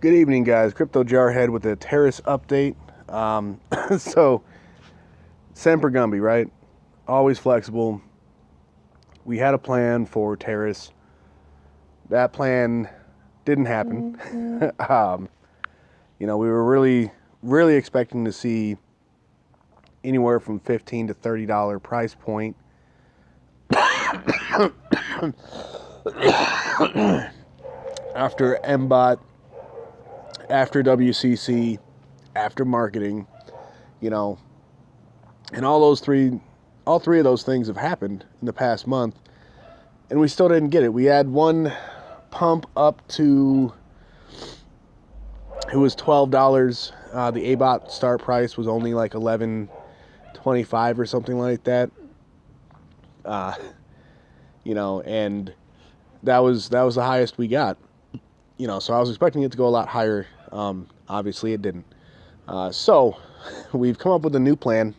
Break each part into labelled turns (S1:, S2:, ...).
S1: Good evening, guys. Crypto Jarhead with a Teris update. So, Semper Gumby, right? Always flexible. We had a plan for Teris. That plan didn't happen. We were really expecting to see anywhere from $15 to $30 price point. After MBOT, after WCC, after marketing, and all three of those things have happened in the past month, and we still didn't get it. We had one pump up to, it was $12. The ABOT start price was only like $11.25 or something like that. And that was the highest we got. So I was expecting it to go a lot higher. Obviously it didn't. So we've come up with a new plan.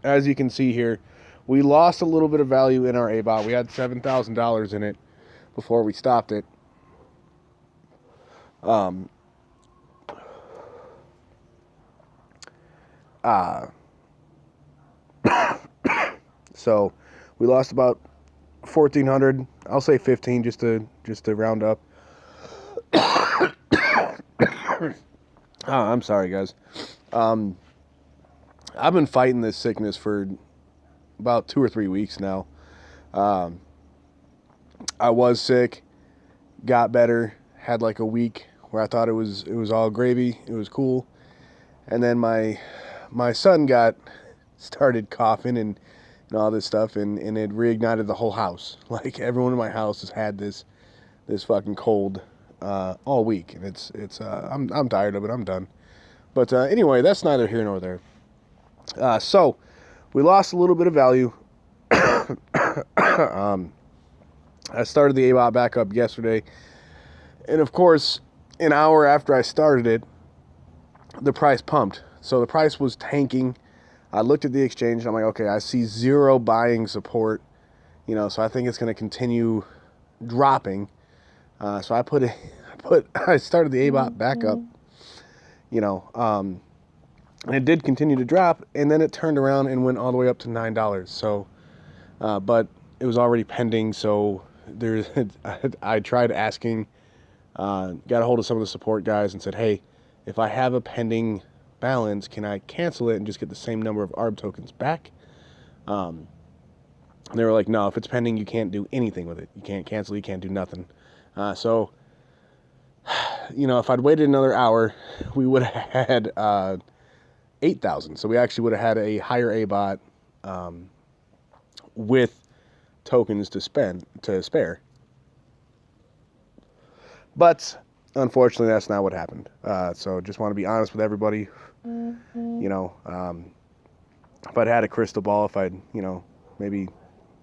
S1: As you can see here, we lost a little bit of value in our ABOT. We had $7,000 in it before we stopped it. So we lost about 1,400. I'll say 15 just to round up. I'm sorry, guys. I've been fighting this sickness for about 2 or 3 weeks now. I was sick, got better, had like a week where I thought it was all gravy, it was cool, and then my son started coughing and all this stuff, and it reignited the whole house. Like, everyone in my house has had this fucking cold all week, and it's I'm tired of it. I'm done. But anyway, that's neither here nor there. So we lost a little bit of value. I started the ABOT back up yesterday, and of course, an hour after I started it, the price pumped. So the price was tanking. I looked at the exchange, and I'm like, okay, I see zero buying support, so I think it's going to continue dropping. So I started the ABOT back up, and it did continue to drop, and then it turned around and went all the way up to $9. So, but it was already pending. So I tried asking, got a hold of some of the support guys and said, hey, if I have a pending balance, can I cancel it and just get the same number of ARB tokens back? They were like, no, if it's pending, you can't do anything with it. You can't cancel, you can't do nothing. So, if I'd waited another hour, we would have had 8,000. So we actually would have had a higher ABOT with tokens to spare. But unfortunately, that's not what happened. So just want to be honest with everybody. If I'd had a crystal ball, if I'd, maybe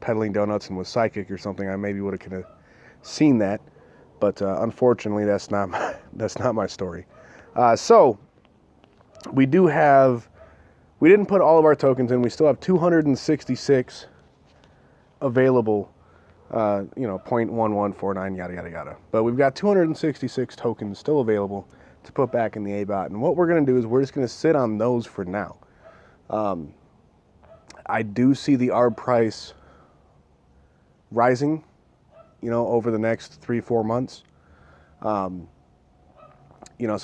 S1: peddling donuts and was psychic or something, I maybe would have seen that. But unfortunately, that's not my story. So we didn't put all of our tokens in. We still have 266 available, 0.1149, yada, yada, yada. But we've got 266 tokens still available to put back in the ABOT. And what we're going to do is we're just going to sit on those for now. I do see the ARB price rising, over the next 3-4 months. So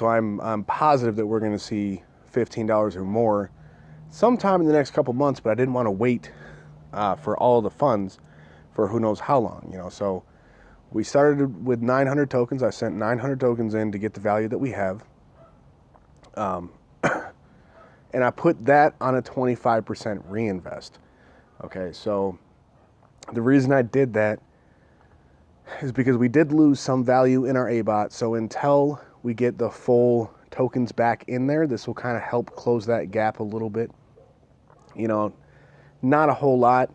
S1: I'm positive that we're going to see $15 or more sometime in the next couple months, but I didn't want to wait for all the funds for who knows how long, So we started with 900 tokens. I sent 900 tokens in to get the value that we have. And I put that on a 25% reinvest. Okay, so the reason I did that is because we did lose some value in our ABOT. So until we get the full tokens back in there, this will kind of help close that gap a little bit. Not a whole lot.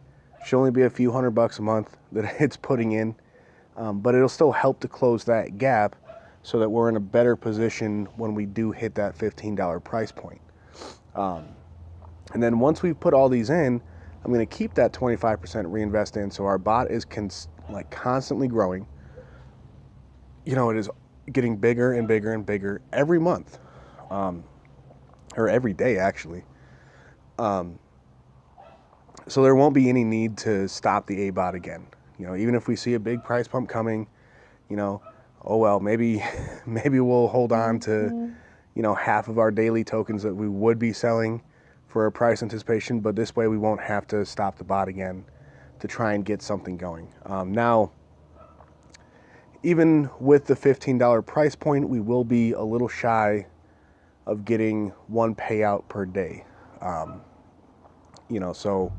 S1: Should only be a few $100 a month that it's putting in. But it'll still help to close that gap so that we're in a better position when we do hit that $15 price point. And then once we put all these in, I'm going to keep that 25% reinvest in, so our bot is constantly growing. It is, getting bigger and bigger and bigger every month, or every day actually. So there won't be any need to stop the ABOT again. Even if we see a big price pump coming, oh well, maybe we'll hold on to, half of our daily tokens that we would be selling for a price anticipation, but this way we won't have to stop the bot again to try and get something going. Now, even with the $15 price point, we will be a little shy of getting one payout per day. So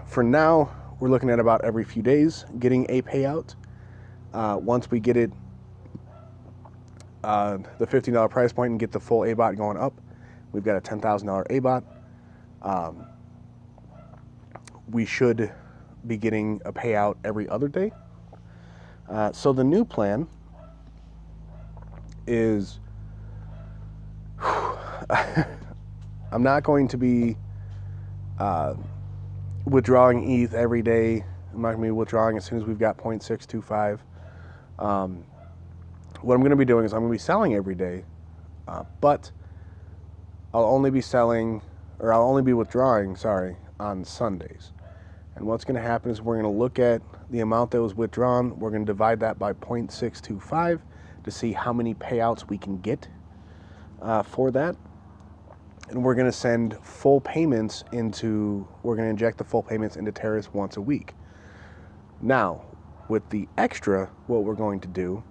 S1: for now, we're looking at about every few days getting a payout. Once we get it, the $15 price point and get the full ABOT going up, we've got a $10,000 ABOT. We should be getting a payout every other day. So the new plan is I'm not going to be withdrawing ETH every day. I'm not going to be withdrawing as soon as we've got 0.625. What I'm going to be doing is I'm going to be selling every day, but I'll only be withdrawing, on Sundays. And what's going to happen is we're going to look at the amount that was withdrawn. We're going to divide that by 0.625 to see how many payouts we can get for that. And we're going to send full payments we're going to inject the full payments into Teris once a week. Now, with the extra, what we're going to do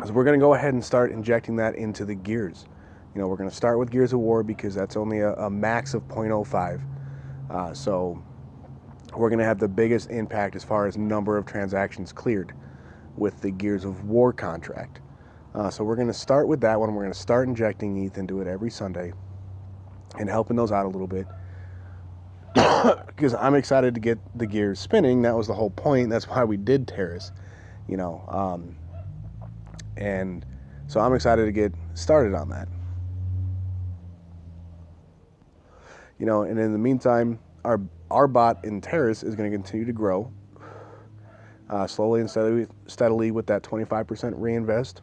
S1: is we're going to go ahead and start injecting that into the Gears. We're going to start with Gears of War because that's only a max of 0.05. So we're going to have the biggest impact as far as number of transactions cleared with the Gears of War contract. So we're going to start with that one. We're going to start injecting ETH into it every Sunday and helping those out a little bit because I'm excited to get the gears spinning. That was the whole point. That's why we did Teris, and so I'm excited to get started on that. And in the meantime, our bot in Teris is going to continue to grow slowly and steadily with that 25% reinvest.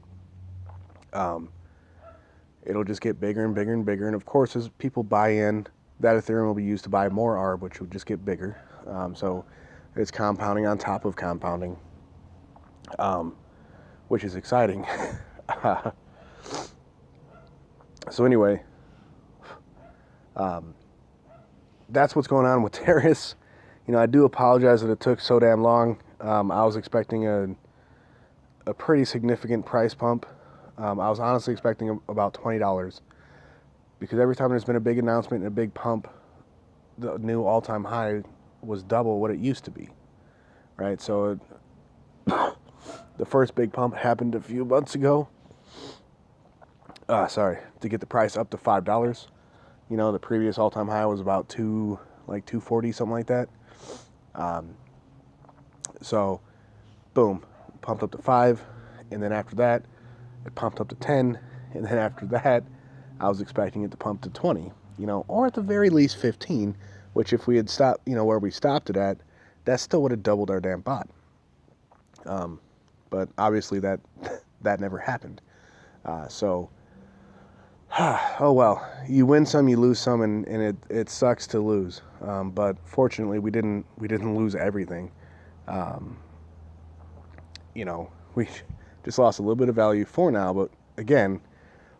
S1: It'll just get bigger and bigger and bigger. And of course, as people buy in, that Ethereum will be used to buy more ARB, which will just get bigger. So it's compounding on top of compounding, which is exciting. So anyway, that's what's going on with Teris. I do apologize that it took so damn long. I was expecting a pretty significant price pump. I was honestly expecting about $20 because every time there's been a big announcement and a big pump, the new all-time high was double what it used to be, right? So the first big pump happened a few months ago. To get the price up to $5. The previous all-time high was about $240, something like that. So, boom, pumped up to 5, and then after that, it pumped up to 10, and then after that, I was expecting it to pump to 20, or at the very least 15, which if we had stopped, where we stopped it at, that still would have doubled our damn bot. But obviously that never happened. Oh well, you win some, you lose some, and it sucks to lose. But fortunately, we didn't lose everything. We just lost a little bit of value for now. But again,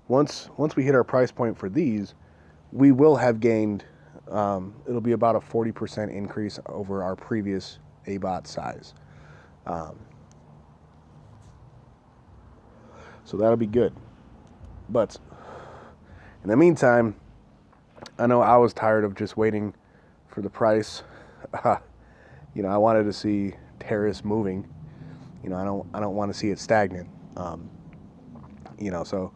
S1: once we hit our price point for these, we will have gained. It'll be about a 40% increase over our previous ABOT size. So that'll be good. But in the meantime, I know I was tired of just waiting for the price. I wanted to see Teris moving. I don't want to see it stagnant. So.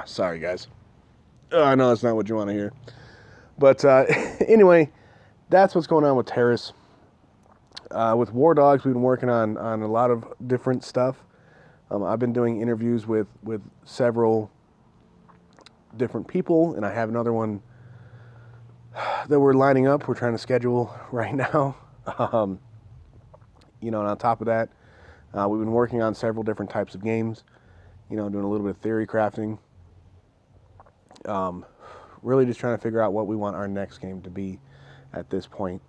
S1: Sorry, guys. I know that's not what you want to hear. But anyway, that's what's going on with Teris. With War Dogs, we've been working on a lot of different stuff. I've been doing interviews with several different people, and I have another one that we're lining up. We're trying to schedule right now. And on top of that, We've been working on several different types of games, doing a little bit of theory crafting. Really just trying to figure out what we want our next game to be at this point.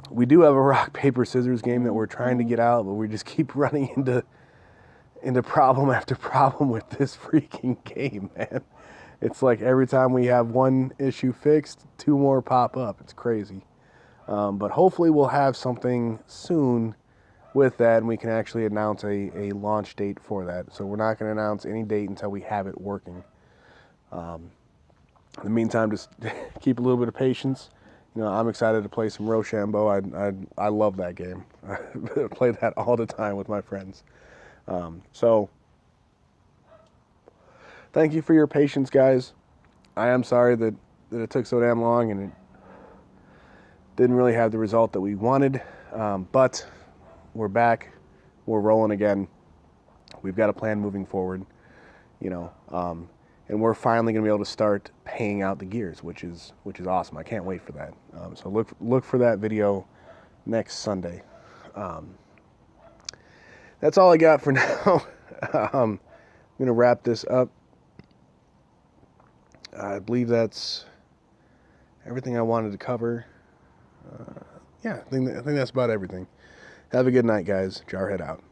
S1: We do have a rock, paper, scissors game that we're trying to get out, but we just keep running into problem after problem with this freaking game, man. It's like every time we have one issue fixed, two more pop up. It's crazy. But hopefully we'll have something soon with that, and we can actually announce a launch date for that. So we're not going to announce any date until we have it working. In the meantime, just keep a little bit of patience. I'm excited to play some Rochambeau. I love that game. I play that all the time with my friends. So thank you for your patience, guys. I am sorry that it took so damn long and it didn't really have the result that we wanted. But we're back. We're rolling again. We've got a plan moving forward, and we're finally going to be able to start paying out the gears, which is awesome. I can't wait for that. So look for that video next Sunday. That's all I got for now. I'm going to wrap this up. I believe that's everything I wanted to cover. Yeah, I think that's about everything. Have a good night, guys. Jarhead out.